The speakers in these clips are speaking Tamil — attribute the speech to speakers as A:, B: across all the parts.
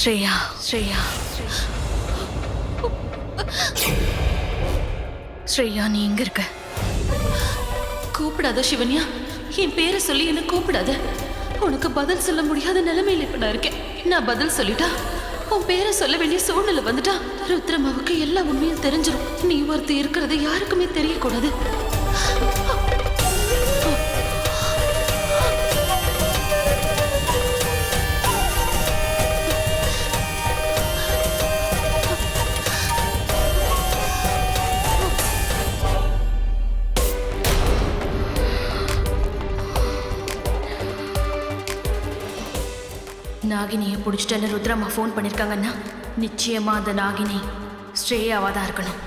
A: ஸ்ரேயா ஸ்ரேயா ஸ்ரேயா, நீ எங்க இருக்க?
B: கூப்பிடாத சிவன்யா, என் பேரை சொல்லி என்ன கூப்பிடாத. உனக்கு பதில் சொல்ல முடியாத நிலைமையில இப்ப நான் இருக்கேன். நான் பதில் சொல்லிட்டா உன் பேரை சொல்ல வேண்டிய சூழ்நிலை வந்துட்டா ருத்ரமாவுக்கு எல்லா உண்மையும் தெரிஞ்சிடும். நீ ஒருத்தர் இருக்கிறது யாருக்குமே தெரியக்கூடாது.
A: நாகினியை பிடிச்சிட்டு ருத்ரம்மா ஃபோன் பண்ணியிருக்காங்கன்னா நிச்சயமா அந்த நாகினி ஸ்ரேயாவா தான் இருக்கணும்.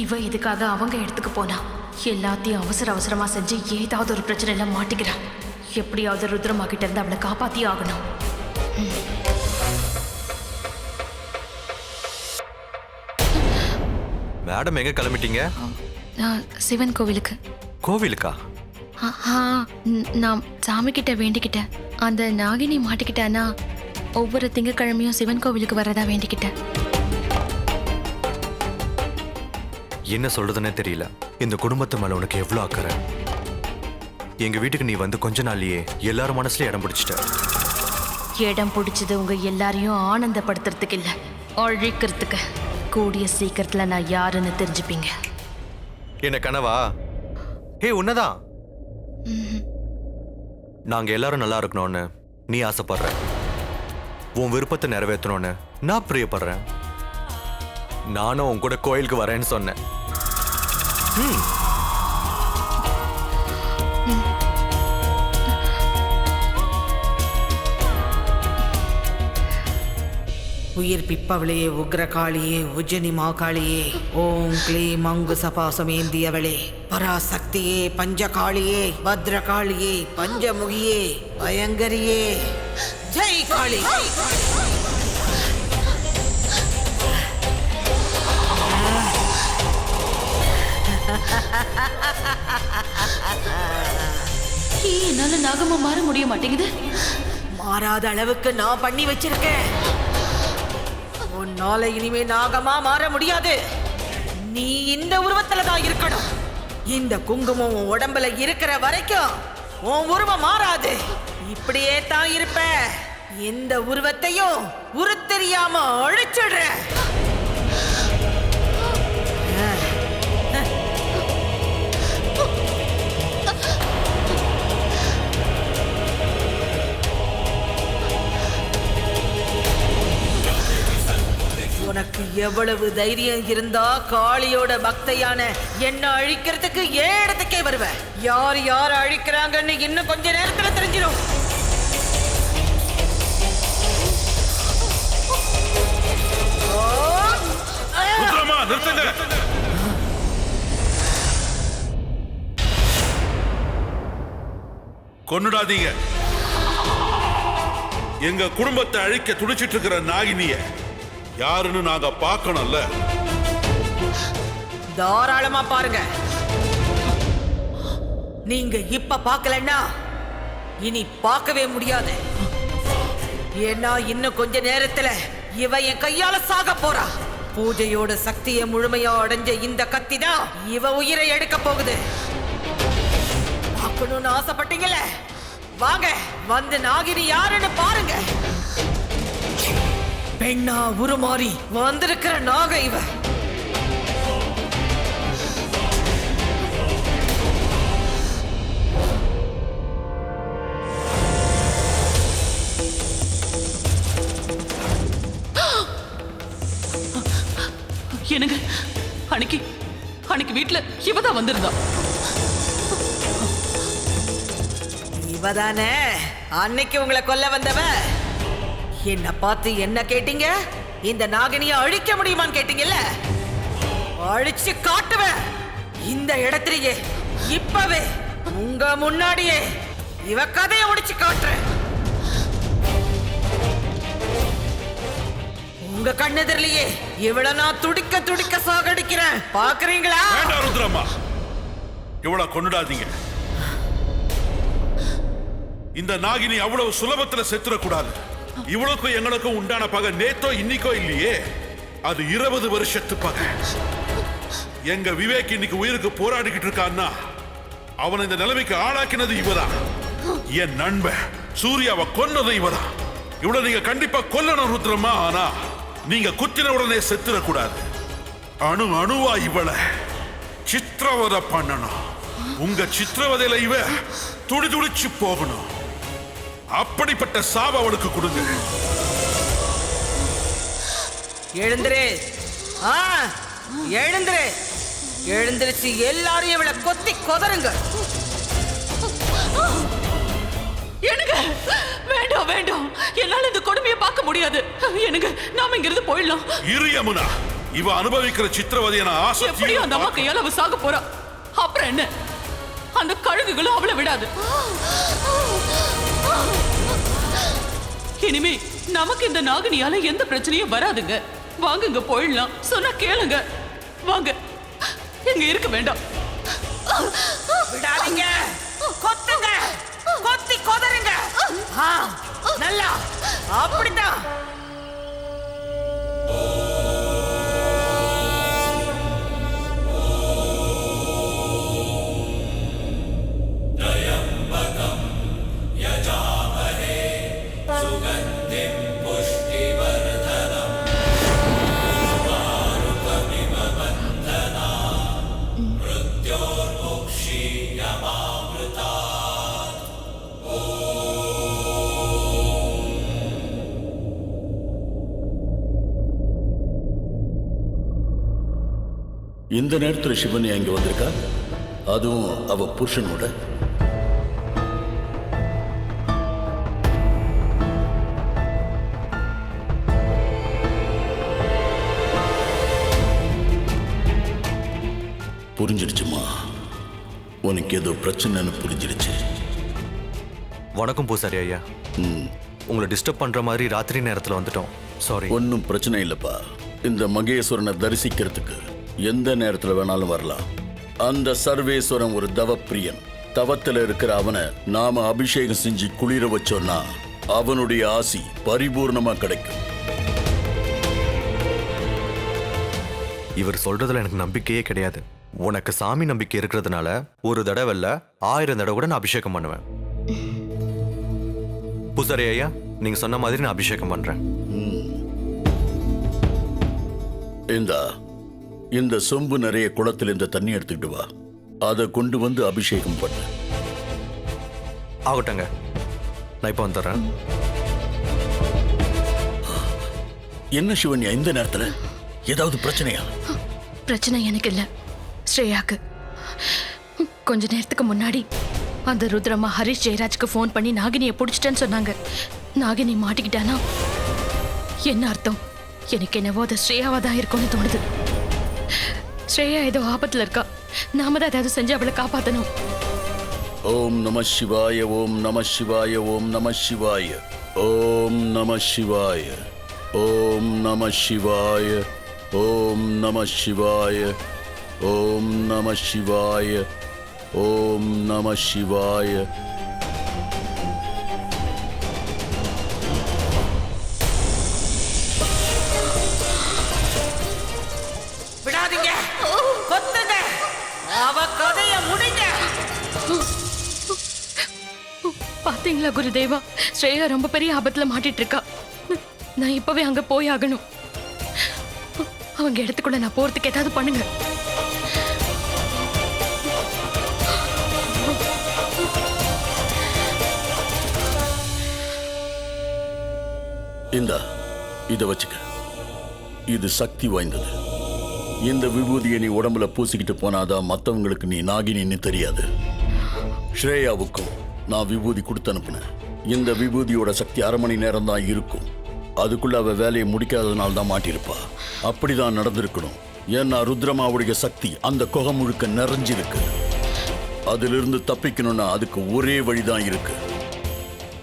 A: இவ இதுக்காக அவங்க இடத்துக்கு போனா எல்லாத்தையும் அவசரமா செஞ்சு ஏதாவது ஒரு பிரச்சனையில மாட்டிக்கிறான். எப்படியாவது ருத்ரம்மா கிட்ட இருந்து அவளை காப்பாத்தியே ஆகணும்.
C: மேடம் எங்க கிளம்பிட்டீங்க?
A: சிவன் கோவிலுக்கு.
C: கோவிலுக்கா?
A: நான் சாமி கிட்ட வேண்டிக்கிட்டேன். அந்த நாகினி மாட்டிக்கிட்டானா ஒவ்வொரு திங்கக்கிழமையும் சிவன் கோவிலுக்கு வரதா வேண்டிக்கிட்டேன்.
C: என்ன சொல்றதுன்னே தெரியல. இந்த குடும்பத்து மேல உனக்கு எவ்வளவு அக்கறை. எங்க வீட்டுக்கு நீ வந்து கொஞ்ச நாள்லயே எல்லாரும் மனசுல இடம் பிடிச்சிட்ட.
A: இடம் பிடிச்சது உங்க எல்லாரையும் ஆனந்தப்படுத்துறதுக்கு இல்ல, அழிக்கிறதுக்கு. கூடிய சீக்கிரத்துல நான் யாருன்னு தெரிஞ்சுப்பீங்க.
C: என்ன கனவா? உன்னதான். நாங்க எல்லாரும் நல்லா இருக்கணும்னு நீ ஆசைப்படுற. உன் விருப்பத்தை நிறைவேற்றணும்னு நான் பிரியப்படுறேன். நானும் உன் கூட கோயிலுக்கு வரேன்னு சொன்னேன்.
D: உயிர் பிப்பவளையே, உக்ரகாளியே, உஜ்ஜனி மாகாளியே, ஓம் க்ளீம் அங்கு சபாசமேந்தியவளே, பராசக்தியே, பஞ்சகாளியே, பத்ரகாளியே, பஞ்சமுகியே, பயங்கரியே, ஜெய் காளி.
B: என்னால நாகமா மாற முடிய மாட்டேங்குது.
D: மாறாத அளவுக்கு நான் பண்ணி வச்சிருக்கேன். உன்னால இனிமே நாகமா மாற முடியாது. நீ இந்த உருவத்துல தான் இருக்கணும். இந்த குங்குமம் உன் உடம்புல இருக்கிற வரைக்கும் உன் உருவம் மாறாது. இப்படியே தான் இருப்ப. இந்த உருவத்தையும் உருத்தெரியாம அழிச்சிடுற. உனக்கு எவ்வளவு தைரியம் இருந்தா காளியோட பக்தையான என்ன அழிக்கிறதுக்கு ஏன் இடத்துக்கே வருவ? யார் யார் அழிக்கிறாங்கன்னு இன்னும் கொஞ்ச நேரத்துல தெரிஞ்சிடும்.
E: கொன்னுடாதீங்க. எங்க குடும்பத்தை அழிக்க துடிச்சிட்டு இருக்கிற நாகினிய யாருன்னு நாங்க பார்க்கணும்ல.
D: தாராளமா பாருங்க. நீங்க இப்ப பார்க்கலன்னா இனி பார்க்கவே முடியாது. ஏன்னா இன்னும் கொஞ்ச நேரத்துல இவ என் கையால சாக போறா. பூஜையோட சக்தியை முழுமையா அடைஞ்ச இந்த கத்தி தான் இவ உயிரை எடுக்க போகுது. பார்க்கணும்னு ஆசைப்பட்டீங்கல்ல, வாங்க வந்து நாகினி யாருன்னு பாருங்க. பெண்ணா உருமாறி வந்திருக்கிற நாக இவ.
B: எனக்கு அன்னைக்கு வீட்டுல இவதான் வந்திருந்தா.
D: இவதானே அன்னைக்கு உங்களை கொல்ல வந்தவ. என்ன பார்த்து என்ன கேட்டீங்க? இந்த நாகினியை அழிக்க முடியுமான்னு கேட்டீங்கல்ல. அழிச்சு காட்டுவேன். இந்த இடத்திலேயே இப்பவே உங்க முன்னாடியே இவ கதையை முடிச்சு காட்டுறேன். உங்க கண்ணெதிரிலேயே இவ்வளவு நான் துடிக்க துடிக்க சாகடிக்கிறேன். பாக்குறீங்களா?
E: வேண்டாம் ருத்ரம்மா, இவ்வளவு கொன்னுடாதீங்க. இந்த நாகினி அவ்வளவு சுலபத்துல செத்துறக்கூடாது. இவளுக்கும் எங்களுக்கும் உண்டான பகை நேத்தோ இன்னைக்கோ இல்லையே, அது 20 வருஷத்து பகை. எங்க விவேக் இன்னைக்கு உயிருக்கு போராடிக்கிட்டு இருக்கான்னா அவனை இந்த நிலைமைக்கு ஆளாக்கினது இவதான். என் நண்பன் சூர்யாவை கொன்னது இவதான். இவ்வளவு நீங்க கண்டிப்பா கொல்லணும் ருத்ரமா. ஆனா நீங்க குத்தின உடனே செத்துடக்கூடாது. அணு அணுவா இவளை சித்திரவதை பண்ணணும். உங்க சித்திரவதையில இவ துடி துடிச்சு போகணும். அப்படிப்பட்ட சாப அவளுக்கு கொடுங்க.
D: எழுந்துரு. எழுந்துரு. எழுந்திருச்சு எல்லாரும் இவளை கொத்தி கொதருங்க.
B: எனக்கு வேண்டாம் வேண்டாம், என்னால இந்த கொடுமையை பார்க்க முடியாது. எனக்கு நாம இங்கிருந்து போயிடலாம்.
E: இரு யமுனா, இவ அனுபவிக்கிற சித்திரவதையை நான் ஆசை
B: எப்படி அந்த அம்மா கையால அவ சாக போறா? அப்புறம் என்ன, அந்த கழுகுகளும் அவளை விடாது. இனிமே நமக்கு இந்த நாகினியால எந்த பிரச்சனையும் வராதுங்க. வாங்குங்க போயிடலாம். சொன்னா கேளுங்க. வாங்க, இங்க இருக்க வேண்டாம்.
D: விடாதீங்க, கொத்துங்க, கொத்தி கொதருங்க. நல்லா அப்படிதான்.
F: இந்த நேரத்தில் சிவனி அங்கே வந்திருக்கா, அதுவும் அவ புருஷனோட. புரிஞ்சிடுச்சுமா, உனக்கு ஏதோ பிரச்சனைன்னு புரிஞ்சிடுச்சு.
C: வணக்கம் பூசாரி ஐயா. உங்களை டிஸ்டர்ப் பண்ற மாதிரி ராத்திரி நேரத்தில் வந்துட்டோம். சாரி.
F: ஒன்றும் பிரச்சனை இல்லைப்பா. இந்த மகேஸ்வரனை தரிசிக்கிறதுக்கு எந்த நேரத்தில் வேணாலும் வரலாம். அந்த சர்வேஸ்வரன் ஒரு தவப்பிரியன். தவத்தில் இருக்கிற அவனை நாம அபிஷேகம் செஞ்சு குளிர வச்சோம்னா அவனுடைய ஆசி பரிபூர்ணமா கிடைக்கும்.
C: இவர் சொல்றதுல எனக்கு நம்பிக்கையே கிடையாது. உனக்கு சாமி நம்பிக்கை இருக்கிறதுனால ஒரு தடவை இல்ல 1000 தடவை கூட நான் அபிஷேகம் பண்ணுவேன். பூசாரி ஐயா, நீங்க சொன்ன மாதிரி நான் அபிஷேகம் பண்றேன்.
F: இந்த சொம்பு நிறைய குளத்தில் இந்த தண்ணி எடுத்துக்கிட்டு வா. அதை கொண்டு வந்து அபிஷேகம் பண்ணு.
C: ஆகட்டங்க, நான் இப்போ வந்துடுறேன்.
F: என்ன சிவன்யா, இந்த நேரத்தில் ஏதாவது பிரச்சனையா?
A: பிரச்சனை எனக்கு இல்ல, ஸ்ரேயாக்கு. கொஞ்ச நேரத்துக்கு முன்னாடி அந்த ருத்ரம்மா ஹரிஷ் ஜெயராஜ்க்கு ஃபோன் பண்ணி நாகினியை பிடிச்சிட்டேன்னு சொன்னாங்க. நாகினி மாட்டிக்கிட்டானா என்ன அர்த்தம்? எனக்கு என்னவோ அது ஸ்ரேயாவா தான் இருக்கும்னு தோணுது. ஸ்ரேயா ஏதோ ஆபத்துல இருக்கா. நாம தான் ஏதாவது செஞ்சு அவளை காப்பாத்தணும்.
F: ஓம் நம சிவாய, ஓம் நம சிவாய, ஓம் நம சிவாய, ஓம் நம சிவாய, ஓம் நம சிவாய, ஓம் நம சிவாய, ஓம் நம சிவாய, ஓம் நம சிவாய.
D: விடாதீங்க, கொத்துங்க, அவ கதைய முடிங்க.
A: பாத்தீங்களா குருதேவா, ஸ்ரேயா ரொம்ப பெரிய ஆபத்துல மாட்டிட்டு இருக்கா. நான் இப்பவே அங்க போய் ஆகணும். அவங்க இடத்துக்குள்ள நான் போறதுக்கு ஏதாவது பண்ணுங்க.
F: இத வச்சுக்க. இது சக்தி வாய்ந்தது. இந்த விபூதியை நீ உடம்புல பூசிக்கிட்டு போனாதான் மற்றவங்களுக்கு நீ நாகினின்னு தெரியாது. ஸ்ரேயாவுக்கும் நான் விபூதி கொடுத்து அனுப்புனேன். இந்த விபூதியோட சக்தி 1/2 மணி நேரம் தான் இருக்கும். அதுக்குள்ள அவ வேலையை முடிக்காததுனால தான் மாட்டிருப்பா. அப்படிதான் நடந்திருக்கணும். ஏன்னா ருத்ரமாவுடைய சக்தி அந்த குகை முழுக்க நிறைஞ்சிருக்கு. அதிலிருந்து தப்பிக்கணும்னா அதுக்கு ஒரே வழிதான் இருக்கு.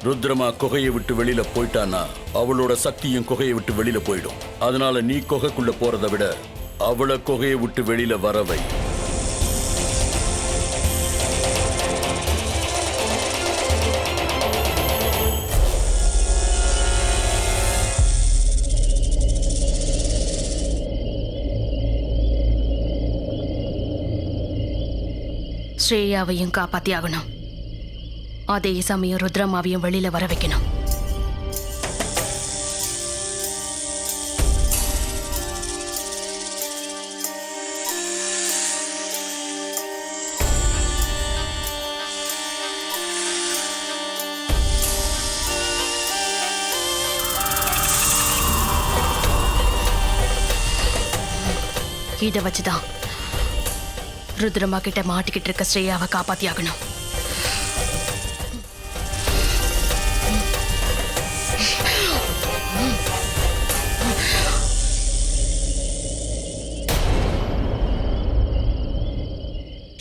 F: ருத்ரமா குகையை விட்டு வெளியில போயிட்டானா அவளோட சக்தியும் குகையை விட்டு வெளியில போயிடும். அதனால நீ குகைக்குள்ள போறதை விட அவளை குகையை விட்டு வெளியில வரவை.
A: ஸ்ரேயாவையும் காப்பாத்தி ஆகணும். அதே சமயம் ருத்ரம்மாவையும் வெளியில வர வைக்கணும். இதை வச்சுதான் ருத்ரம்மா கிட்ட மாட்டிக்கிட்டு இருக்க ஸ்ரேயாவை காப்பாத்தி ஆகணும்.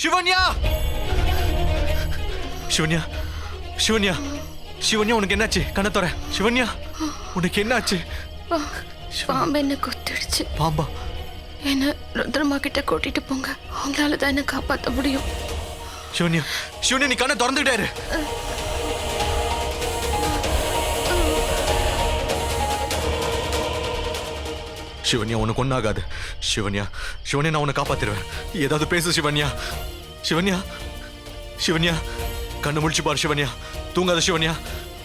C: சிவன்யா, சிவன்யா, சிவன்யா, சிவன்யா, உனக்கு என்னாச்சு? கண்ணத்தோர சிவன்யா, உனக்கு என்னாச்சு?
A: பாம்பு என்ன கொத்திடுச்சு.
C: பாம்பா?
A: என்ன ருத்ரம்மா கிட்ட கூட்டிட்டு போங்க, அவங்களால தான் என்ன காப்பாற்ற முடியும்.
C: சிவன்யா, சிவன்யா, நீ கண்ணை திறந்துட்டாரு. சிவன்யா, உனக்கு ஒன்னாகாது. சிவன்யா, சிவன்யா, நான் உன்னை காப்பாத்திடுவேன். ஏதாவது பேசு சிவன்யா. சிவன்யா, சிவன்யா, கண்ணு முழிச்சு பாரு சிவன்யா. தூங்காத சிவன்யா,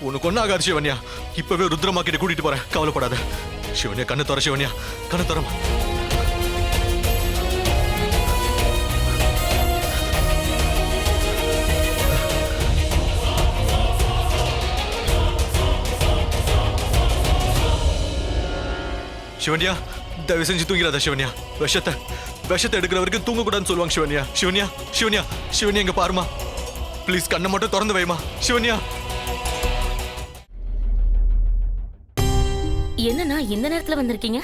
C: உனக்கு ஒன்னாகாது சிவன்யா. இப்பவே ருத்ரம்மா கிட்ட கூட்டிட்டு போறேன், கவலைப்படாத. சிவன்யா, கண்ணு தர சிவன்யா, கண்ணு தரமா. சிவன்யா, தயவு செஞ்சு தூங்கிறாத சிவன்யா. விஷத்தை எடுக்கிற வரைக்கும் தூங்கக்கூடாதுன்னு சொல்லுவாங்க சிவன்யா. சிவன்யா, சிவன்யா, சிவன்யா, இங்க பாருமா. ப்ளீஸ் கண்ணை மட்டும் திறந்து வைமா சிவன்யா.
G: என்னண்ணா இந்த நேரத்துல வந்திருக்கீங்க?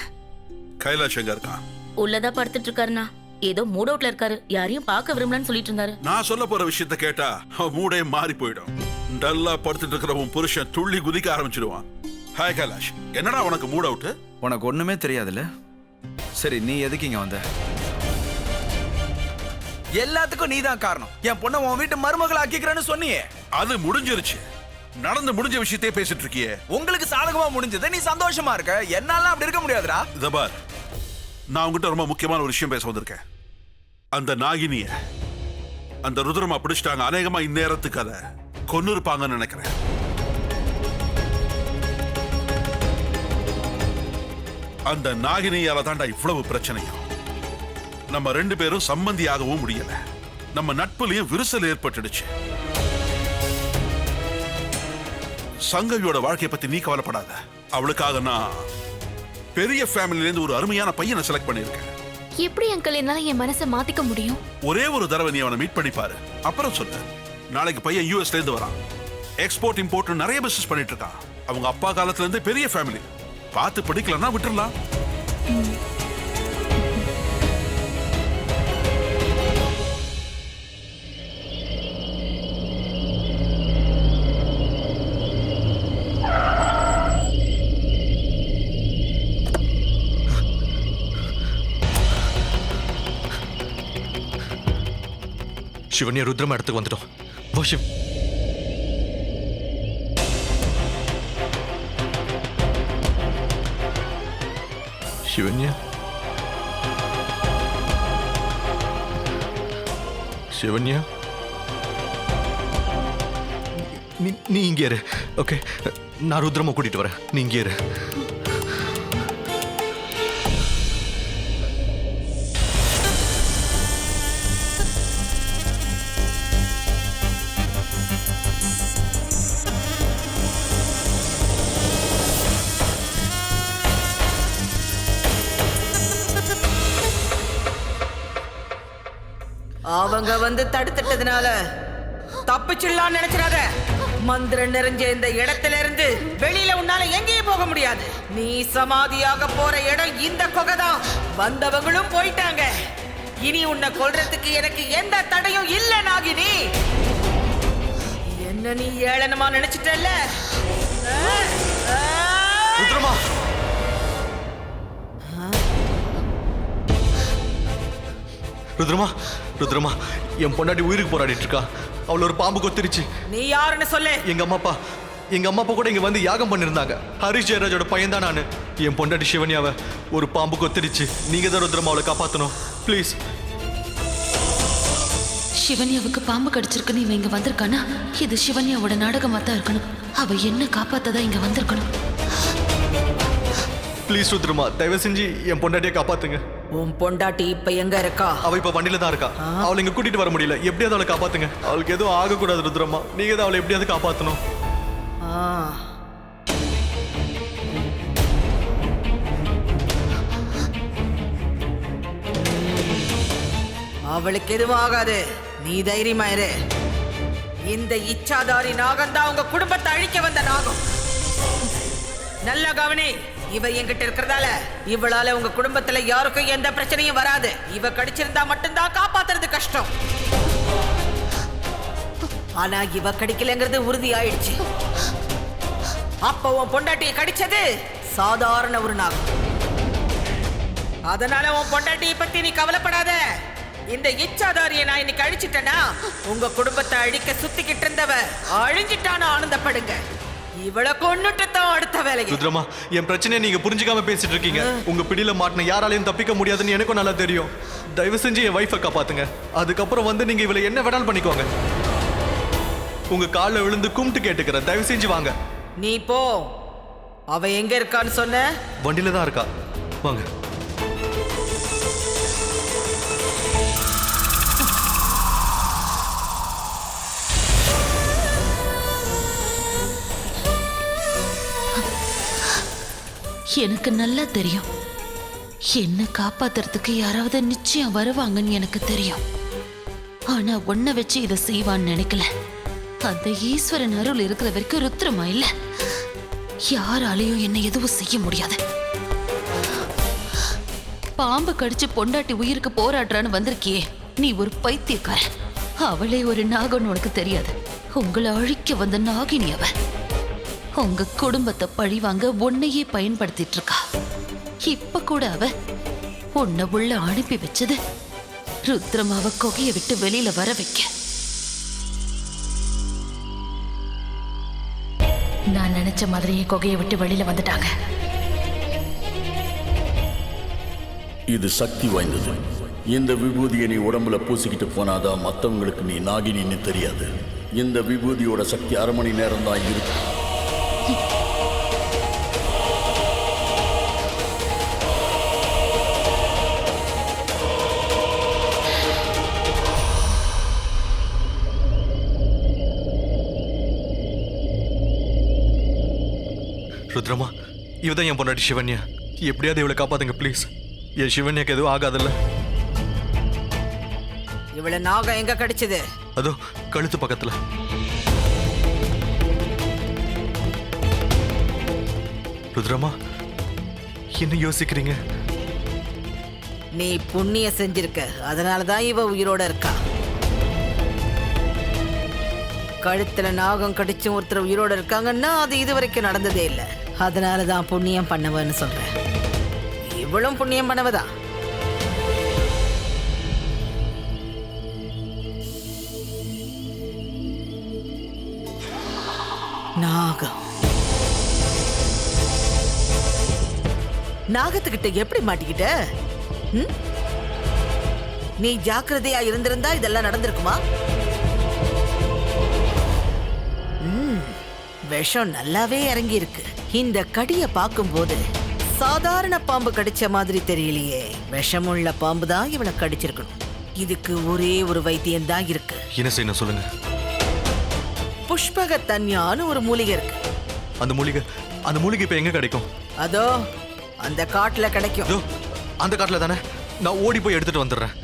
E: கைலாஷ் எங்க இருக்கான்?
G: உள்ளதா படுத்துட்டு இருக்காருண்ணா. ஏதோ மூட் அவுட்ல இருக்காரு, யாரையும் பார்க்க விரும்பலன்னு சொல்லிட்டு இருந்தாரு.
E: நான் சொல்ல போற விஷயத்த கேட்டா அவன் மூடே மாறி போயிடும். டல்லா படுத்துட்டு இருக்கிற உன் புருஷன் துள்ளி குதிக்க ஆரம்பிச்சிடுவான். ஹாய் கைலாஷ், என்னடா உனக்கு மூட் அவுட்?
H: உனக்கு ஒண்ணுமே தெரியாதுல்ல. சரி, நீ எதுக்கு இங்க வந்த? எல்லாத்துக்கும் நீதான் காரணம். என் பொண்ணை உன் வீட்டு மருமகளை ஆக்கிக்கிறேன்னு சொன்னியே,
E: அது முடிஞ்சிருச்சு. நடந்து முடிஞ்ச விஷயத்தையே பேசிட்டு இருக்கியே.
H: உங்களுக்கு சாதகமா முடிஞ்சது, நீ சந்தோஷமா இருக்க. என்னால அப்படி இருக்க முடியாதுடா.
E: இதபார், நான் உங்ககிட்ட ரொம்ப முக்கியமான ஒரு விஷயம் பேச வந்திருக்கேன். அந்த நாகினிய அந்த ருத்ரமா பிடிச்சிட்டாங்க. அநேகமா இந்நேரத்துக்கு அதை கொன்னு இருப்பாங்கன்னு நினைக்கிறேன். அந்த நாகினியால தாண்டா இவ்வளவு பிரச்சனையும். நம்ம ரெண்டு பேரும் சம்பந்தியாகவும் முடியல. நம்ம நட்புலயும் விரிசல் ஏற்பட்டுடுச்சு. சங்கவியோட வாழ்க்கையை பத்தி நீ கவலைப்படாத. அவளுக்காக நான் பெரிய ஃபேமிலில இருந்து ஒரு அருமையான பையனை செலக்ட் பண்ணிருக்கேன்.
I: எப்படி அங்கிள் என்னால என் மனசை மாத்திக்க முடியும்?
E: ஒரே ஒரு தடவை நீ அவனை மீட் பண்ணி பாரு, அப்புறம் சொல்லு. நாளைக்கு பையன் யூஎஸ்ல இருந்து வரான். எக்ஸ்போர்ட் இம்போர்ட் நிறைய பிசினஸ் பண்ணிட்டு இருக்கான். அவங்க அப்பா காலத்துல இருந்து பெரிய ஃபேமிலி. பார்த்து படிக்கலன்னா விட்டுறலாம்.
C: சிவன்யா, ருத்ரமா இடத்துக்கு வந்துட்டோம். வா சிவ். சிவன்யா, சிவன்யா, நீ இங்கே இரு. ஓகே, நான் ருத்ரமா கூட்டிட்டு வரேன். நீ இங்கே இரு.
D: அவங்க வந்து தடுத்துட்டதுனால தப்பிச்சிடலாம்னு நினைச்சிடாத. மந்திரம் நிறைஞ்ச இந்த இடத்துல இருந்து வெளியில உன்னால எங்கேயும் போக முடியாது. நீ சமாதியாக போற இடம் இந்த குகைதான். வந்தவங்களும் போயிட்டாங்க. இனி உன்னை கொல்றதுக்கு எனக்கு எந்த தடையும் இல்ல நாகினி. என்ன நீ ஏளனமா நினைச்சிட்டல்ல?
C: ருத்ரமா, ருத்ரமா, ருத்ரமா, என் பொண்டாட்டி உயிருக்கு போராடிட்டு இருக்கா. அவள ஒரு பாம்பு கொத்திருச்சு.
D: நீ யாருன்னு சொல்லு.
C: எங்க அம்மா அப்பா கூட இங்க வந்து யாகம் பண்ணிருந்தாங்க. ஹரிஷ் ஜெயராஜோட பையன் தான் நானு. என் பொண்டாட்டி சிவன்யாவை ஒரு பாம்பு கொத்திருச்சு. நீங்க தான் ருத்ரமா அவளை காப்பாத்தணும். ப்ளீஸ்.
B: சிவன்யாவுக்கு பாம்பு கடிச்சிருக்குன்னு இவன் இங்க வந்திருக்கானா? இது சிவன்யாவோட நாடகமா தான் இருக்கணும். அவ என்ன காப்பாத்ததான் இங்க வந்திருக்கணும்.
C: ப்ளீஸ் ருத்ரமா, தயவு செஞ்சு என் பொண்டாட்டியை காப்பாத்துங்க.
D: உன் பொண்டாட்டி இப்ப எங்க இருக்கா?
C: அவ இப்ப வண்டியில தான் இருக்கா. அவளை இங்க கூட்டிட்டு வர முடியல. எப்படியாவது அவளை காப்பாத்துங்க. அவளுக்கு எதுவும் ஆகக்கூடாது ருத்ரமா. நீங்க தான் அவளை எப்படியாவது காப்பாத்தணும்.
D: அவளுக்கு எதுவும் ஆகாது. நீ தைரியமா இரு. இந்த இச்சாதாரி நாகம் தான் உங்க குடும்பத்தை அழிக்க வந்த நாகம். நல்ல கவனி. இவ என்கிட்ட இருக்கிறதால இவளால உங்க குடும்பத்துல யாருக்கும் எந்த பிரச்சனையும் வராது. இவ கடிச்சிருந்தா மட்டும்தான் காப்பாத்துறது கஷ்டம். ஆனா இவ கடிக்கலங்கிறது உறுதி ஆயிடுச்சு. அப்ப உன் பொண்டாட்டியை கடிச்சது சாதாரண ஒரு நாகம். அதனால உன் பொண்டாட்டியை பத்தி நீ கவலைப்படாத. இந்த இச்சாதாரியை நான் இன்னைக்கு அழிச்சிட்டேன்னா உங்க குடும்பத்தை அழிக்க சுத்திக்கிட்டு இருந்தவ அழிஞ்சிட்டான ஆனந்தப்படுங்க. இவளை கொன்னுட்டு தான் அடுத்த வேலைக்கு.
C: ருத்ரமா, என் பிரச்சனையை நீங்க புரிஞ்சுக்காம பேசிட்டு இருக்கீங்க. உங்க பிடியில மாட்டின யாராலையும் தப்பிக்க முடியாதுன்னு எனக்கும் நல்லா தெரியும். தயவு செஞ்சு என் வைஃபை காப்பாத்துங்க. அதுக்கப்புறம் வந்து நீங்க இவளை என்ன வேணாலும் பண்ணிக்கோங்க. உங்க காலில் விழுந்து கும்பிட்டு கேட்டுக்கிறேன். தயவு செஞ்சு வாங்க.
D: நீ போ. அவ எங்க இருக்கான்னு சொன்ன?
C: வண்டியில தான் இருக்கா. வாங்க.
B: எனக்கு நல்லா தெரியும், என்ன காப்பாத்துறதுக்கு யாராவது நிச்சயம் வருவாங்கன்னு எனக்கு தெரியும். ஆனா உன்னை வச்சு இதை செய்வான்னு நினைக்கல. அந்த ஈஸ்வரன் அருள் இருக்கிற வரைக்கும் ருத்ரமா இல்ல, யாராலையும் என்ன எதுவும் செய்ய முடியாது. பாம்பு கடிச்சு பொண்டாட்டி உயிருக்கு போராடுறான்னு வந்திருக்கியே, நீ ஒரு பைத்தியக்கார. அவளே ஒரு நாகன்னு உனக்கு தெரியாது. உங்களை அழிக்க வந்த நாகினி அவ. உங்க குடும்பத்தை பழிவாங்க உன்னையே பயன்படுத்திட்டு இருக்கா. இப்ப கூட அவ உன்னை உள்ள அனுப்பி வச்சது ருத்ரமாவ கொகையை விட்டு வெளியில வர வைக்க.
A: நான் நினைச்ச மாதிரியே கொகையை விட்டு வெளியில வந்துட்டாங்க.
F: இது சக்தி வாய்ந்தது. இந்த விபூதியை நீ உடம்புல பூசிக்கிட்டு போனாதான் மற்றவங்களுக்கு நீ நாகினின்னு தெரியாது. இந்த விபூதியோட சக்தி 1/2 மணி நேரம் தான் இருக்கு.
C: ருத்ரமா, இவதான் என் பொண்டாட்டி சிவன்யா. எப்படியாவது இவளை காப்பாத்துங்க ப்ளீஸ். என் சிவன்யாக்கு எதுவும் ஆகாதல்ல.
D: இவள நாகம் எங்க கடிச்சது?
C: அதோ கழுத்து பக்கத்துல. ருத்ரமா, என்ன யோசிக்கிறீங்க?
D: நீ புண்ணிய செஞ்சிருக்க, அதனாலதான் இவ உயிரோட இருக்கா. கழுத்துல நாகம் கடிச்சும் ஒருத்தர் உயிரோட இருக்காங்கன்னா அது இதுவரைக்கும் நடந்ததே இல்லை. அதனாலதான் புண்ணியம் பண்ணவன்னு சொல்றேன். இவளும் புண்ணியம் பண்ணவதான். நாகம் நாகத்துக்கிட்ட எப்படி மாட்டிக்கிட்ட? நீ ஜாக்கிரதையா இருந்திருந்தா இதெல்லாம் நடந்திருக்குமா? விஷம் நல்லாவே இறங்கி இருக்கு. இந்த கடிய பார்க்கும்போது சாதாரண பாம்பு கடிச்ச மாதிரி தெரியலையே. விஷமுள்ள பாம்பு தான் இவளை கடிச்சிருக்கணும். இதுக்கு ஒரே ஒரு வைத்தியம் தான் இருக்கு.
C: என்ன செய்யணும் சொல்லுங்க.
D: புஷ்பக தன்யான்னு ஒரு மூலிகை இருக்கு.
C: அந்த மூலிகை இப்ப எங்க கிடைக்கும்?
D: அதோ அந்த காட்டுல கிடைக்கும்.
C: அந்த காட்டுல தானே. நான் ஓடி போய் எடுத்துட்டு வந்துடுறேன்.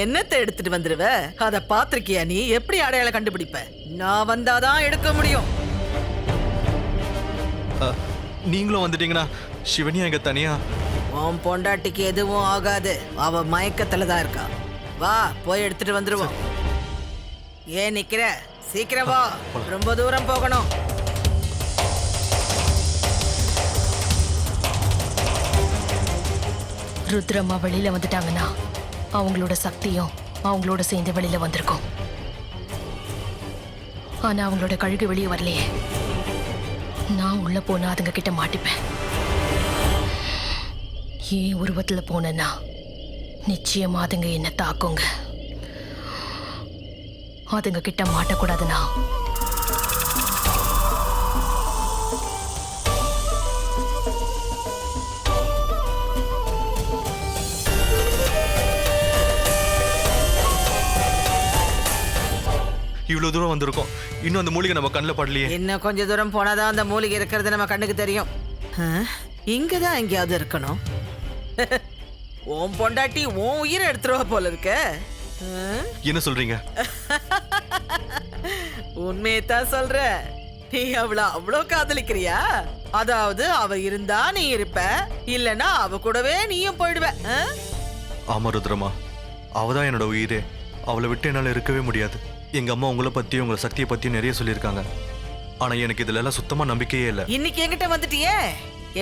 D: என்னத்தை எடுத்துட்டு வந்துருவ? அத பாத்திருக்கியா நீ? எப்படி அடையாளம் கண்டுபிடிப்ப? நான் வந்தாதான் எடுக்க முடியும்.
C: நீங்களும் வந்துட்டீங்கன்னா சிவனியா எங்க தனியா.
D: உன் பொண்டாட்டிக்கு எதுவும் ஆகாது. அவ மயக்கத்துல தான் இருக்கா. வா போய் எடுத்துட்டு வந்துருவோம். ஏன் நிக்கிற? சீக்கிரம் வா, ரொம்ப தூரம் போகணும்.
A: ருத்ரம்மா வெளியில வந்துட்டாங்கன்னா அவங்களோட சக்தியும் அவங்களோட சேர்ந்து வெளியில வந்திருக்கும். ஆனா அவங்களோட கழுகு வெளியே வரலையே. நான் உள்ள போனா அதுங்க கிட்ட மாட்டிப்பேன். ஏன் உருவத்துல போனேன்னா நிச்சயமா அதுங்க என்ன தாக்குங்க. அதுங்க கிட்ட மாட்டக்கூடாதுண்ணா.
C: இவ்வளவு தூரம் வந்திருக்கோம், இன்னும் அந்த மூலிகை நம்ம கண்ணில் படலையே.
D: இன்னும் கொஞ்ச தூரம் போனாதான் அந்த மூலிகை இருக்கிறது நம்ம கண்ணுக்கு தெரியும். இங்கதான் எங்கேயாவது இருக்கணும். உன் பொண்டாட்டி உன் உயிரை எடுத்துருவா போல இருக்க.
C: என்ன சொல்றீங்க?
D: உண்மையத்தான் சொல்ற. நீ அவ்வளோ காதலிக்கிறியா? அதாவது அவ இருந்தா நீ இருப்ப, இல்லனா அவ கூடவே நீயும் போயிடுவ.
C: ஆமா ருத்ரமா, அவதான் என்னோட உயிரே. அவளை விட்டு என்னால இருக்கவே முடியாது. எங்க அம்மா உங்களை பத்தியும் உங்களை சக்தியை பத்தியும் நிறைய சொல்லியிருக்காங்க. ஆனா எனக்கு இதுல எல்லாம் சுத்தமா நம்பிக்கையே இல்லை.
D: இன்னைக்கு என்கிட்ட வந்துட்டியே,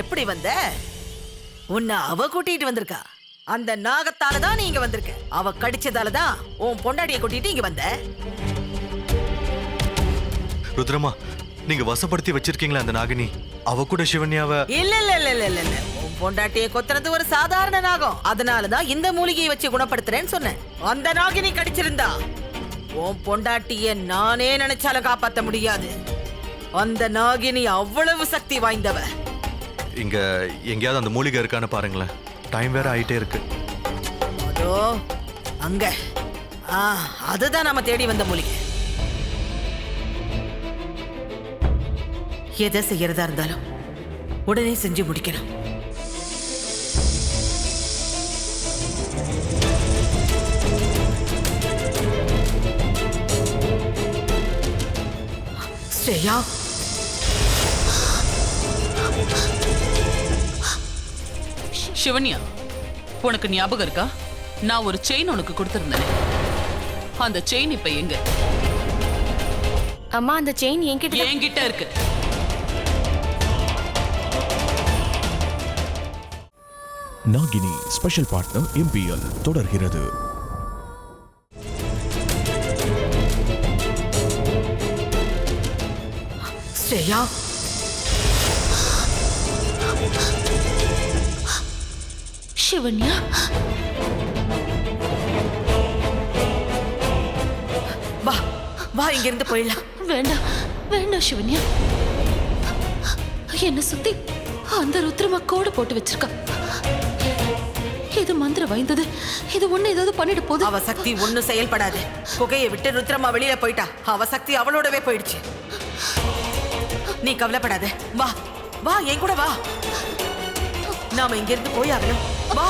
D: எப்படி வந்த? உன்னை அவ கூட்டிட்டு வந்திருக்கா. அந்த நாகத்தால தான் நீ இங்க வந்திருக்க. அவ கடிச்சதால தான் உன் பொண்டாட்டியை கூட்டிட்டு இங்க வந்த.
C: ருத்ரமா, நீங்க வசப்படுத்தி வச்சிருக்கீங்களா அந்த நாகினி? அவ கூட சிவன்யாவ?
D: இல்ல இல்ல இல்ல இல்ல இல்ல இல்ல. உன் பொண்டாட்டியை கொத்துறது ஒரு சாதாரண நாகம். அதனாலதான் இந்த மூலிகையை வச்சு குணப்படுத்துறேன்னு சொன்னேன். அந்த நாகினி கடிச்சிருந்தா உன் பொண்டாட்டிய நானே நினைச்சாலும் காப்பாத்த முடியாது. அந்த நாகினி அவ்வளவு சக்தி வாய்ந்தவ.
C: இங்க எங்கேயாவது அந்த மூலிகை இருக்கான்னு பாருங்களேன். டைம் வேற ஆயிட்டே இருக்கு.
D: அதோ அங்க. அதுதான் நாம தேடி வந்த மூலிகை. எதை செய்யறதா இருந்தாலும் உடனே செஞ்சு முடிக்கணும். ஸ்ரேயா,
B: சிவன்யா, உனக்கு ஞாபகம் இருக்கா? நான் ஒரு செயின் உனக்கு கொடுத்திருந்தேன். அந்த செயின் இப்ப எங்க?
A: அம்மா, அந்த செயின்
B: என்கிட்ட இருக்கு.
J: நாகினி ஸ்பெஷல் பார்ட்னர் MPL தொடர்கிறது.
D: ஸ்ரேயா,
B: சிவன்யா,
D: வா வா, இங்க இருந்து போயிடலாம்.
B: வேண்டாம் வேண்டாம் சிவன்யா. என்ன சுத்தி அந்த ருத்ரமா கோடு போட்டு வச்சிருக்கா. இது மந்திர வாய்ந்தது. இது ஒண்ணு ஏதாவது பண்ணிட்டு போகுது.
D: அவ சக்தி ஒண்ணும் செயல்படாது. புகையை விட்டு ருத்ரமா வெளியில போயிட்டா. அவ சக்தி அவளோடவே போயிடுச்சு. நீ கவலைப்படாத. வா வா, என் கூட வா. நாம இங்க இருந்து போய் ஆகணும். வா.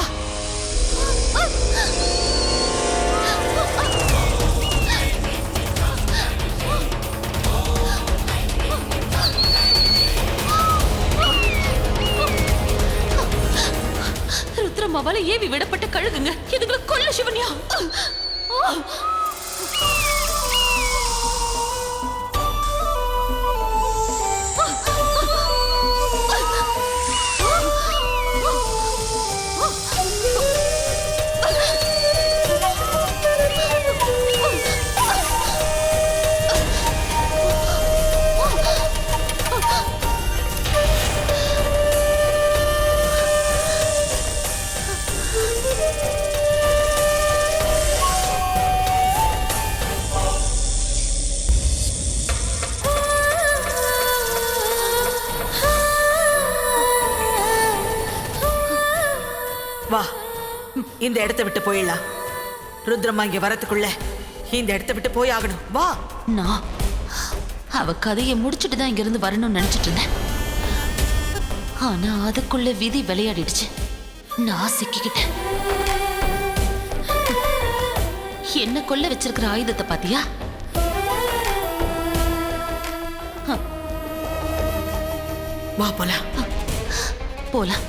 B: ருத்ரமாவால ஏவி விடப்பட்ட கழுகுங்க. இதுங்களை கொல்ல சிவன்யா.
D: வா, இந்த இடத்தை விட்டு போயிடலாம். ருத்ரமா இங்க வரத்துக்குள்ள இந்த இடத்தை விட்டு போய் ஆகணும். வா.
B: நான் அவ கதையை முடிச்சுட்டு தான் இங்க இருந்து வரணும்னு நினைச்சிட்டு இருந்தேன். ஆனா அதுக்குள்ள விதி விளையாடிடுச்சு. நான் சிக்கிக்கிட்டேன். என்ன கொல்ல வச்சிருக்கிற ஆயுதத்தை பாத்தியா?
D: வா போலாம்.
B: போலாம்.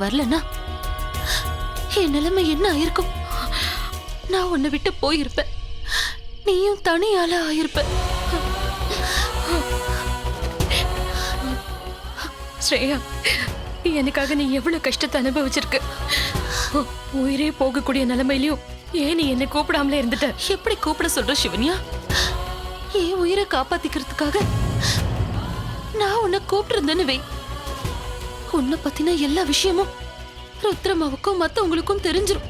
B: வரலனா என் நிலைமை என்ன ஆயிருக்கும்? நான் உன்னை விட்டு போயிருப்பேன். நீயும் தனியால ஆயிருப்ப.
A: ஸ்ரேயா, எனக்காக நீ எவ்வளவு கஷ்டத்தை அனுபவிச்சிருக்க. உயிரே போகக்கூடிய நிலைமையிலயும் ஏன் நீ என்ன கூப்பிடாமலே இருந்துட்ட?
B: எப்படி கூப்பிட சொல்ற சிவன்யா? என் உயிரை காப்பாத்திக்கிறதுக்காக நான் உன்னை கூப்பிட்டு இருந்தேன்னு வை. உன்னை பத்தின எல்லா விஷயமும் ருத்ரமாவுக்கும் மத்தவங்களுக்கும் தெரிஞ்சிரும்.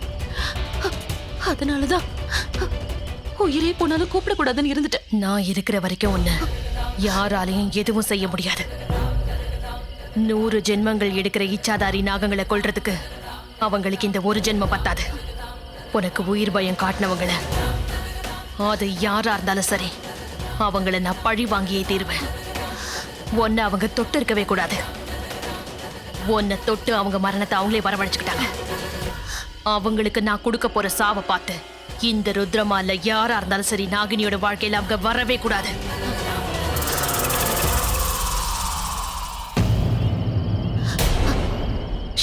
B: அதனாலதான் உயிரே போனாலும் கூப்பிடக்கூடாதுன்னு இருந்துட்டேன்.
A: நான் இருக்கிற வரைக்கும் உன்னை யாராலையும் எதுவும் செய்ய முடியாது. 100 ஜென்மங்கள் எடுக்கிற இச்சாதாரி நாகங்களை கொல்றதுக்கு அவங்களுக்கு இந்த ஒரு ஜென்மம் பத்தாது. உனக்கு உயிர் பயம் காட்டினவங்கள, அது யாரா இருந்தாலும் சரி, அவங்கள நான் பழி வாங்கியே தீருவேன். உன்னை அவங்க தொட்டு இருக்கவே கூடாது. உன்னை தொட்டு அவங்க மரணத்தை அவங்களே வரவழைச்சுக்கிட்டாங்க. அவங்களுக்கு நான் கொடுக்க போற சாவை பார்த்து இந்த ருத்ரமால யாரா இருந்தாலும் சரி, நாகினியோட வாழ்க்கையில அவங்க வரவே கூடாது.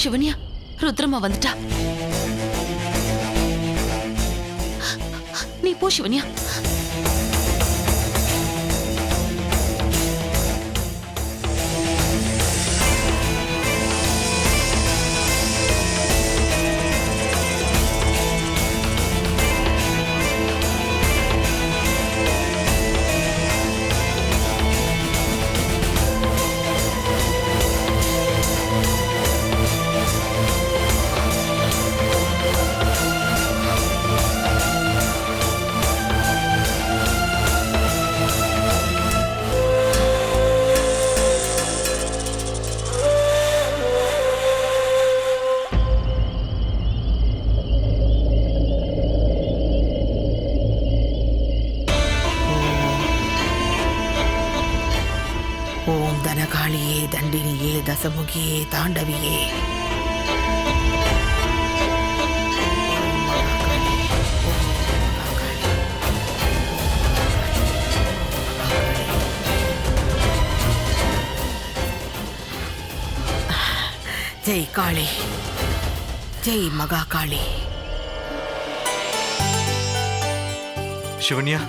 B: சிவன்யா, ருத்ரமா வந்துட்டா. நீ போ சிவன்யா.
D: ஓம் தனகாளியே, தண்டினியே, தசமுகியே, தாண்டவியே. ஜெய் காளி, ஜெய் மகா காளி.
C: சிவன்யா,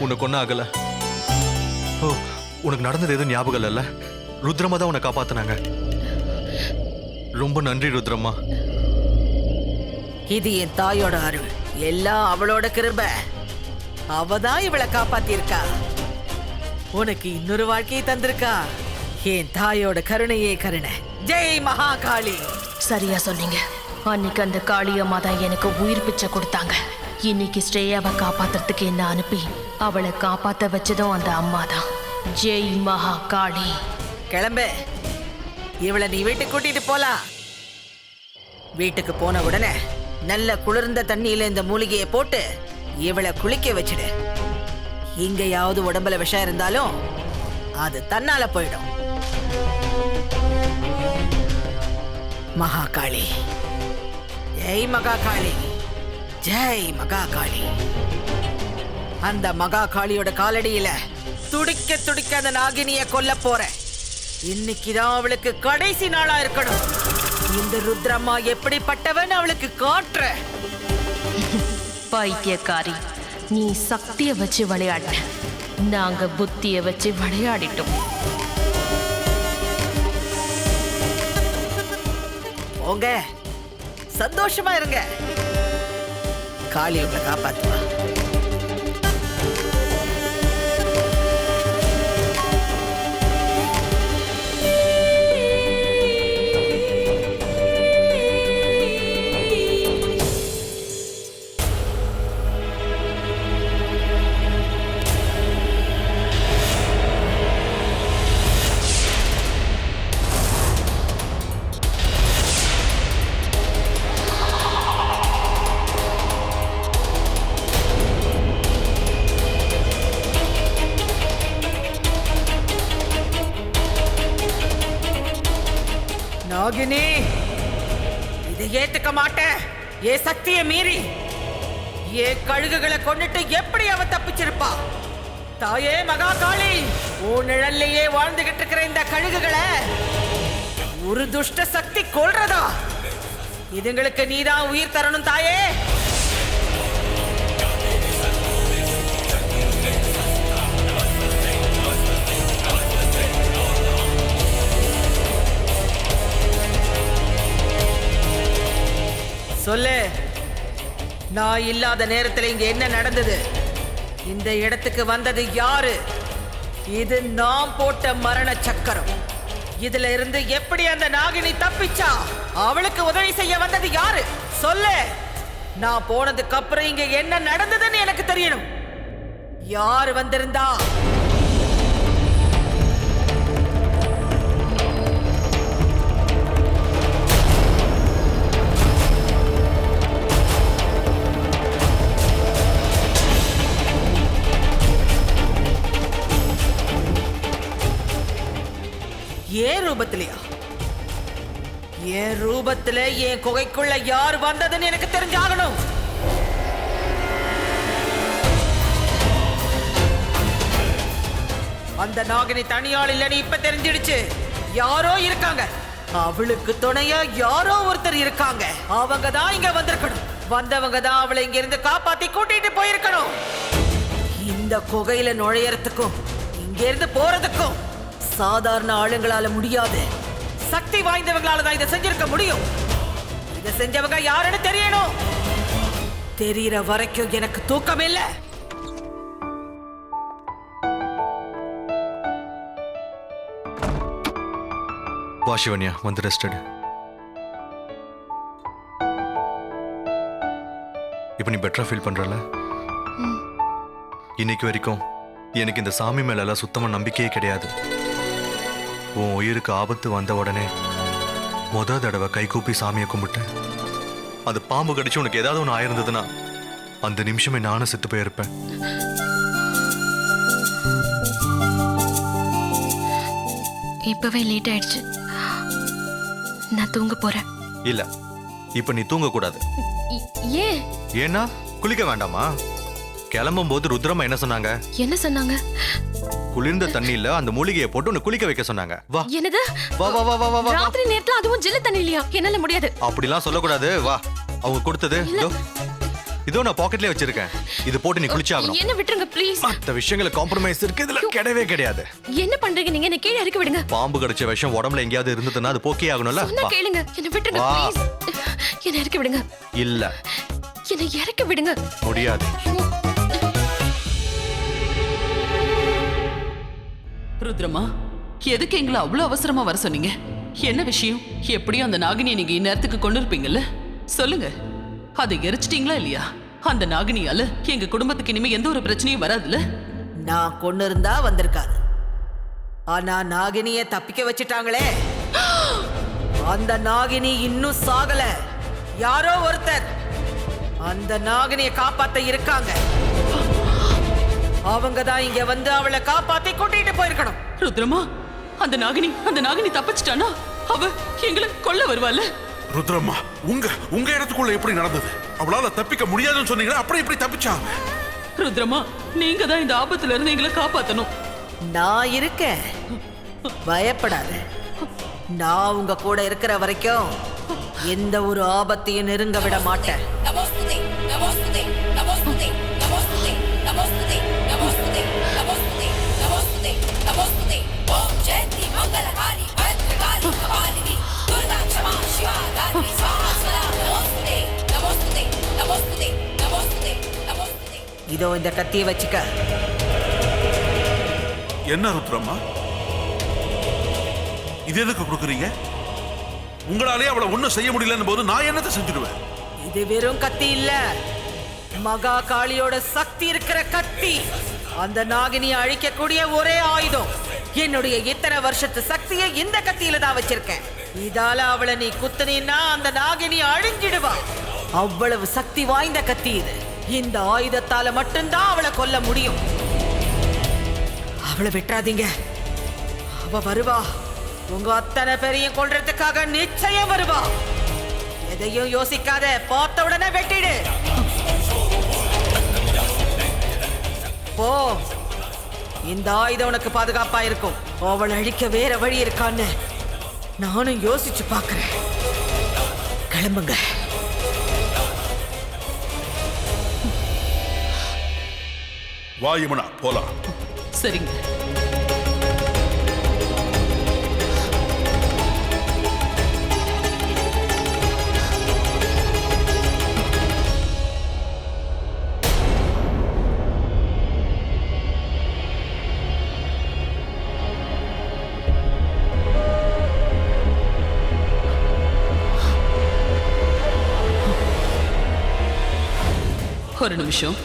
C: உனக்கு ஒன்றும் ஆகல. ஓ, உனக்கு நடந்தது எதுவும் ஞாபகம் இல்லைல்ல? ருத்ரமா தான் உன்னை காப்பாத்தினாங்க. ரொம்ப நன்றி ருத்ரம்மா.
D: இது என் தாயோட அருள், எல்லாம் அவளோட கிருபை. அவதான் இவளை காப்பாத்திருக்கா. உனக்கு இன்னொரு வாழ்க்கையை தந்திருக்கா. என் தாயோட கருணையே கருணை. ஜெய் மகா காளி.
A: சரியா சொன்னீங்க. அன்னைக்கு அந்த காளியம்மா தான் எனக்கு உயிர் பிச்சை கொடுத்தாங்க. இன்னைக்கு ஸ்ரேயாவை காப்பாத்துறதுக்கு என்ன அனுப்பி அவளை காப்பாத்த வச்சதும் அந்த அம்மா தான். ஜெய் மகா காளி.
D: கிளம்பு, இவளை நீ வீட்டுக்கு கூட்டிட்டு போலாம். வீட்டுக்கு போன உடனே நல்ல குளிர்ந்த தண்ணியில இந்த மூலிகையை போட்டு இவளை குளிக்க வச்சிடு. எங்கேயாவது உடம்புல விஷம் இருந்தாலும் அது தன்னால போயிடும். மகாகாளி, ஜெய் மகாகாளி, ஜெய் மகாகாளி. அந்த மகாகாளியோட காலடியில துடிக்க துடிக்க அந்த நாகினிய கொல்ல போறேன். இன்னைக்குதான் அவளுக்கு கடைசி நாளா இருக்கணும். இந்த ருத்ரம்மா எப்படிப்பட்டவன் அவளுக்கு காட்டுற.
A: பைத்தியக்காரி, நீ சக்திய வச்சு விளையாட, நாங்க புத்திய வச்சு விளையாடிட்டோம்.
D: போங்க, சந்தோஷமா இருங்க. காளி உங்களை காப்பாத்துவா. நாகினி, இதை ஏத்துக்க மாட்டேன். ஏ சக்தியை மீறி ஏ கழுகுகளை கொண்டுட்டு எப்படி அவ தப்பிச்சிருப்பா? தாயே மகாகாளி, உன் நிழல்லையே வாழ்ந்துகிட்டு இருக்கிற இந்த கழுகுகளை ஒரு துஷ்ட சக்தி கொல்றதா? இதுங்களுக்கு நீதான் உயிர் தரணும் தாயே. சொல்லு, நான் இல்லாத நேரத்துல இங்க என்ன நடந்தது? இந்த இடத்துக்கு வந்தது யாரு? இது நான் போட்ட மரண சக்கரம். இதுல இருந்து எப்படி அந்த நாகினி தப்பிச்சா? அவளுக்கு உதவி செய்ய வந்தது யாரு? சொல்லு. நான் போனதுக்கு அப்புறம் இங்க என்ன நடந்ததுன்னு எனக்கு தெரியணும். யாரு வந்திருந்தா? ஏன் ரூபத்திலையா? என் ரூபத்துல என் குகைக்குள்ள யார் வந்ததுன்னு எனக்கு தெரிஞ்சாகணும். அந்த நாகினி தனியாள் இல்லன்னு இப்ப தெரிஞ்சிடுச்சு. யாரோ இருக்காங்க. அவளுக்கு துணையா யாரோ ஒருத்தர் இருக்காங்க. அவங்க தான் இங்க வந்திருக்கணும். வந்தவங்க தான் அவளை இங்க இருந்து காப்பாத்தி கூட்டிட்டு போயிருக்கணும். இந்த குகையில நுழையறதுக்கும் இங்க இருந்து போறதுக்கும் சாதாரண ஆளுங்களால முடியாது. சக்தி வாய்ந்தவங்களால தான் இதை செஞ்சிருக்க முடியும். இதை செஞ்சவங்க யாருன்னு தெரியணும். தெரியற வரைக்கும் எனக்கு தூக்கம் இல்ல.
C: வா சிவன்யா, வந்து ரெஸ்ட் எடு. இப்போ நீ பெட்டரா ஃபீல் பண்றல? இன்னைக்கு வரைக்கும் எனக்கு இந்த சாமி மேல எல்லாம் சுத்தமா நம்பிக்கையே கிடையாது. உன் உயிருக்கு ஆபத்து வந்த உடனே முத தடவை கை கூப்பி சாமியை கும்பிட்டேன். அது பாம்பு கடிச்சு உனக்கு ஏதாவது ஒன்று ஆயிருந்ததுன்னா அந்த நிமிஷமே நானும் செத்து போயிருப்பேன்.
A: இப்பவே லேட் ஆயிடுச்சு. நான் தூங்க போறேன்.
C: இல்ல, இப்ப நீ தூங்க கூடாது.
A: ஏன்?
C: ஏன்னா குளிக்க வேண்டாமா? கிளம்பும் போது ருத்ரம்மா என்ன சொன்னாங்க?
A: என்ன சொன்னாங்க?
C: குளிர்ந்த தண்ணியில அந்த மூலிகையை போட்டு உன்னை குளிக்க வைக்க சொன்னாங்க. வா.
A: என்னது?
C: வா வா வா வா வா.
A: ராத்திரி நேரத்துல அதுவும் ஜில்லு தண்ணி இல்லையா? என்னால முடியாது.
C: அப்படிலாம் சொல்லக்கூடாது. வா. அவங்க கொடுத்தது இதோ நான் பாக்கெட்லயே வச்சிருக்கேன். இது போட்டு நீ குளிச்சாகணும்.
A: என்ன விட்டுருங்க ப்ளீஸ்.
C: மத்த விஷயங்கள காம்ப்ரமைஸ் இருக்கு, இதுல கிடையவே கிடையாது.
A: என்ன பண்றீங்க நீங்க? என்ன கீழே இறக்கி விடுங்க.
C: பாம்பு கடிச்ச விஷம் உடம்புல எங்கயாவது இருந்ததுன்னா அது போக்கே ஆகணும்ல.
A: சொன்னா கேளுங்க. என்ன விட்டுருங்க ப்ளீஸ். என்ன இறக்கி விடுங்க.
C: இல்ல.
A: என்ன இறக்கி விடுங்க.
C: முடியாது.
B: ருத்ரமா, எதுக்கு எங்களை அவ்வளவு அவசரமா வர சொன்னீங்க? என்ன விஷயம்? எப்படியும் அந்த நாகினியை நீங்க இந்நேரத்துக்கு கொண்டு இருப்பீங்கல்ல? சொல்லுங்க. அதை எரிச்சிட்டீங்களா இல்லையா? அந்த நாகினியால எங்க குடும்பத்துக்கு இனிமே எந்த ஒரு பிரச்சனையும் வராதுல்ல?
D: நான் கொண்டு இருந்தா வந்திருக்காது. ஆனா நாகினிய தப்பிக்க வச்சுட்டாங்களே. அந்த நாகினி இன்னும் சாகல. யாரோ ஒருத்தர் அந்த நாகினியை காப்பாத்த இருக்காங்க. அவங்க தான் இங்க வந்து அவளை காப்பாத்தி கூட்டிட்டு போயிருக்கணும்.
B: ருத்ரமா, அந்த நாகினி தப்பிச்சிட்டானா? அவ எங்களை கொல்ல வருவாள்.
E: ருத்ரம்மா, உங்க இடத்துக்குள்ள எப்படி நடந்தது? அவளால தப்பிக்க முடியாதுன்னு சொன்னீங்களா? அப்படி எப்படி தப்பிச்சாங்க?
B: ருத்ரமா, நீங்க தான் இந்த ஆபத்துல இருந்து எங்களை காப்பாத்தணும்.
D: நான் இருக்கேன், பயப்படாத. நான் உங்க கூட இருக்கிற வரைக்கும் எந்த ஒரு ஆபத்தையும் நெருங்க விட மாட்டேன். இதோ இந்த கத்தியை வச்சுக்க.
E: என்ன ருத்ரம்மா, இது எதுக்கு கொடுக்குறீங்க? உங்களாலே அவளை ஒண்ணும் செய்ய முடியலன்னு போது நான் என்னத்தை செஞ்சிடுவேன்?
D: இது வெறும் கத்தி இல்ல, மகா காளியோட சக்தி இருக்கிற கத்தி. அந்த நாகினியை அழிக்கக்கூடிய ஒரே ஆயுதம். என்னுடைய இத்தனை வருஷத்து சக்தியை இந்த கத்தியில தான் வச்சிருக்கேன். இதால அவளை நீ குத்துனீன்னா அந்த நாகினி அழிஞ்சிடுவா. அவ்வளவு சக்தி வாய்ந்த கத்தி இது. இந்த ஆயுதத்தால மட்டும்தான் அவளை கொல்ல முடியும். அவளை விட்டுறாதீங்க. அவ வருவா. உங்க அத்தனை பேரையும் கொல்றதுக்காக நிச்சயம் வருவா. எதையும் யோசிக்காத, பார்த்த உடனே வெட்டிடு. போ. இந்த ஆயுதம் உனக்கு பாதுகாப்பா இருக்கும். அவளை அழிக்க வேற வழி இருக்கான்னு நானும் யோசிச்சு பார்க்கிறேன். கிளம்புங்க.
E: வா யமுனா, போலாம்.
B: சரிங்க. ஒரு நிமிஷம்.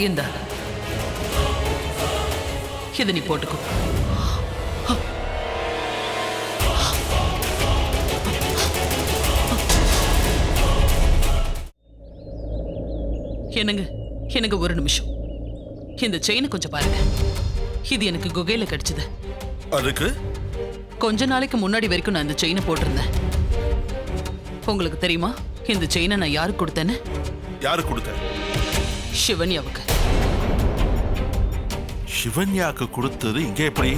B: இந்த இதை நீ போட்டுக்கோ. என்னங்க எனக்கு ஒரு நிமிஷம். இந்த செயினை கொஞ்சம் பாருங்க. இது எனக்கு குகையில கிடைச்சது.
E: அதுக்கு
B: கொஞ்ச நாளைக்கு முன்னாடி வரைக்கும் நான் இந்த செயினை போட்டிருந்தேன். உங்களுக்கு தெரியுமா இந்த செயினை நான் யாருக்கு கொடுத்தேன்னு?
E: யாரு கொடுத்த?
B: சிவன்யாவுக்கு.
E: சிவன்யாக்கு கொடுத்தது இங்க எப்படி?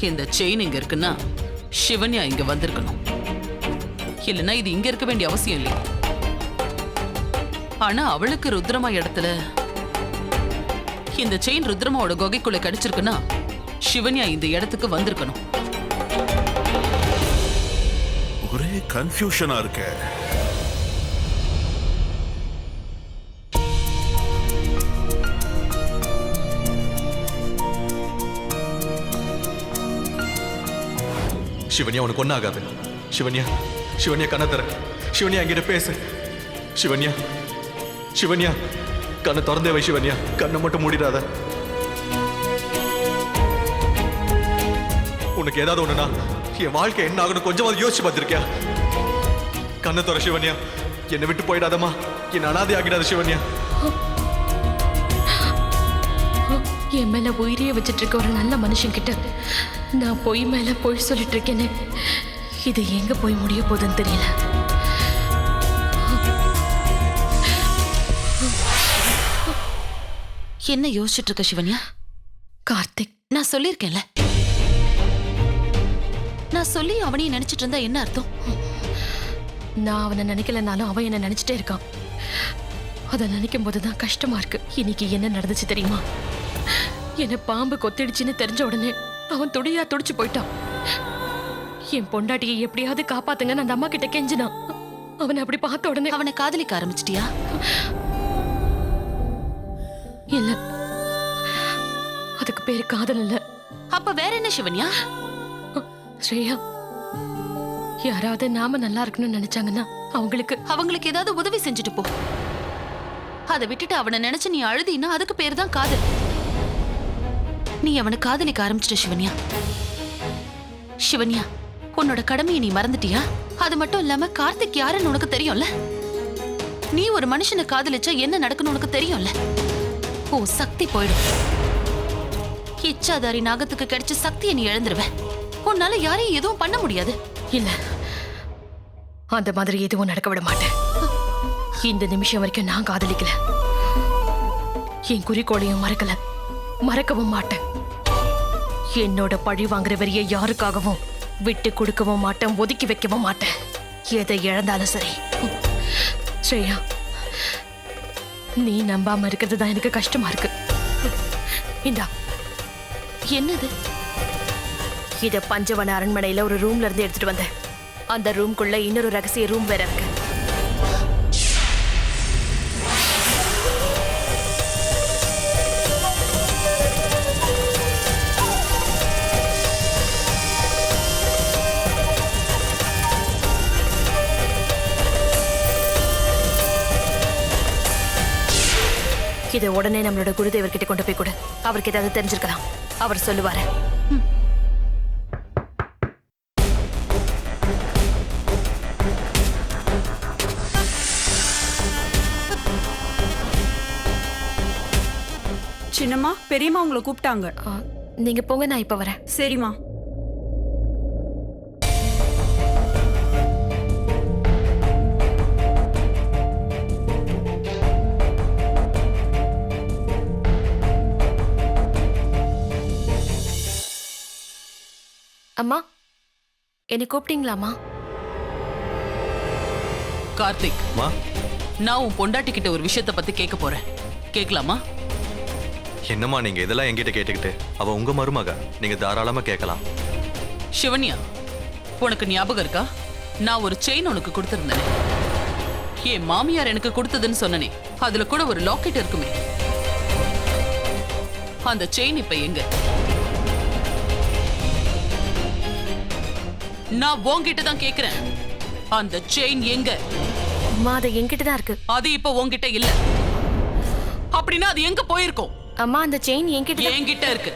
B: இந்த செயின் இங்க இருக்குன்னா சிவன்யா இங்க வந்திருக்கணும். இல்லைன்னா இது இங்க இருக்க வேண்டிய அவசியம் இல்லை. ஆனா அவளுக்கு ருத்ரமா இடத்துல இந்த செயின் ருத்ரமாவோட குகைக்குள்ள கிடைச்சிருக்குன்னா சிவன்யா இந்த இடத்துக்கு வந்திருக்கணும்.
E: ஒரே கன்ஃபியூஷனா இருக்க.
C: சிவன்யா உனக்கு ஒன்னாகாது. சிவன்யா, சிவன்யா கண்ணை தர. சிவன்யா என்கிட்ட பேசு. சிவன்யா, சிவன்யா கண்ணை திறந்தே வை. சிவன்யா கண்ணை மட்டும் மூடிடாத. உனக்கு ஏதாவது ஒண்ணுனா என் வாழ்க்கை என்ன ஆகணும் கொஞ்சமாவது யோசிச்சு பார்த்திருக்கியா? கண்ணை தர சிவன்யா. என்னை விட்டு போயிடாதம்மா. என்ன அனாதை ஆகிடாத சிவன்யா.
A: என் மேல உயிரியே வச்சிட்டு இருக்க ஒரு நல்ல மனுஷன் கிட்ட நான் பொய் மேல பொய் சொல்லிட்டு இருக்கேன்னு இது எங்க போய் முடிய போகுதுன்னு தெரியல.
B: என்ன யோசிச்சுட்டு இருக்க சிவன்யா?
A: கார்த்திக்,
B: நான் சொல்லியிருக்கேன்ல. நான் சொல்லி அவனையும் நினைச்சிட்டு இருந்தா என்ன அர்த்தம்?
A: நான் அவனை நினைக்கலனாலும் அவன் என்ன நினைச்சிட்டே இருக்கான். அதை நினைக்கும் போதுதான் கஷ்டமா இருக்கு. இன்னைக்கு என்ன நடந்துச்சு தெரியுமா? என்ன பாம்பு கொத்திடுச்சுன்னு தெரிஞ்ச உடனே அவன் துடியா துடிச்சு போயிட்டான். என் பொண்டாட்டியை எப்படியாவது காப்பாத்துங்கன்னு அந்த அம்மா கிட்ட கெஞ்சினான். அவனை அப்படி பார்த்த உடனே
B: அவனை காதலிக்க ஆரம்பிச்சிட்டியா?
A: இல்ல, அதுக்கு பேரு காதல் இல்ல.
B: அப்ப வேற என்ன சிவன்யா?
A: ஸ்ரேயா, யாராவது நாம நல்லா இருக்கணும்னு நினைச்சாங்கன்னா அவங்களுக்கு
B: ஏதாவது உதவி செஞ்சுட்டு போ. அதை விட்டுட்டு அவனை நினைச்சு நீ அழுதினா அதுக்கு பேர் தான் காதல். நீ அவனை காதலிக்க ஆரம்பிச்சிட்ட சிவன்யா. சிவன்யா, உன்னோட கடமையை நீ மறந்துட்டியா? அது மட்டும் இல்லாம கார்த்திக் யாருன்னு உனக்கு தெரியும்ல. நீ ஒரு மனுஷனை காதலிச்சா என்ன நடக்குன்னு உனக்கு தெரியும்ல. ஓ, சக்தி போயிடும். இச்சாதாரி நாகத்துக்கு கிடைச்ச சக்தியை நீ இழந்துருவ. உன்னால யாரையும் எதுவும் பண்ண முடியாது.
A: இல்ல, அந்த மாதிரி எதுவும் நடக்க விட மாட்டேன். இந்த நிமிஷம் வரைக்கும் நான் காதலிக்கல. என் குறிக்கோளையும் மறக்கல, மறக்கவும் மாட்டேன். என்னோட பழி வாங்குற வெறிய யாருக்காகவும் விட்டு கொடுக்கவும் மாட்டேன், ஒதுக்கி வைக்கவும் மாட்டேன். எதை இழந்தாலும் சரி. ஸ்ரேயா, நீ நம்பாம இருக்கிறது தான் எனக்கு கஷ்டமா இருக்கு. இந்தா.
B: என்னது?
A: இத பஞ்சவன அரண்மனையில ஒரு ரூம்ல இருந்து எடுத்துட்டு வந்தேன். அந்த ரூம்குள்ள இன்னொரு ரகசிய ரூம் வேற இருக்கு. இதை உடனே நம்மளோட குருதேவர்கிட்ட கொண்டு போய் கொடு. அவருக்கு ஏதாவது தெரிஞ்சிருக்கலாம். அவர் சொல்லுவாரு.
K: சின்னம்மா, பெரியம்மா உங்களை கூப்பிட்டாங்க.
A: நீங்க போங்க, நான் இப்ப வரேன்.
K: சரிம்மா.
A: அம்மா, என்னை கூப்பிட்டீங்களாம்மா?
B: கார்த்திக், நான் உன் பொண்டாட்டி கிட்ட ஒரு விஷயத்தை பத்தி கேட்க போறேன். கேட்கலாமா?
C: என்னம்மா நீங்க இதெல்லாம் என்கிட்ட கேட்டுக்கிட்டு? அவ உங்க மருமக, நீங்க தாராளமா கேட்கலாம்.
B: சிவன்யா, உனக்கு ஞாபகம் இருக்கா? நான் ஒரு செயின் உனக்கு கொடுத்திருந்தேன். என் மாமியார் எனக்கு கொடுத்ததுன்னு சொன்னனே, அதுல கூட ஒரு லாக்கெட் இருக்குமே. அந்த செயின் இப்ப எங்க? நான் உன்கிட்ட தான் கேக்குறேன். அந்த செயின் எங்க?
A: அம்மா அது என்கிட்ட தான் இருக்கு.
B: அது இப்ப உன்கிட்ட இல்ல. அப்படின்னா அது எங்க போயிருக்கும்?
A: அம்மா அந்த செயின் என்கிட்ட
B: இருக்கு.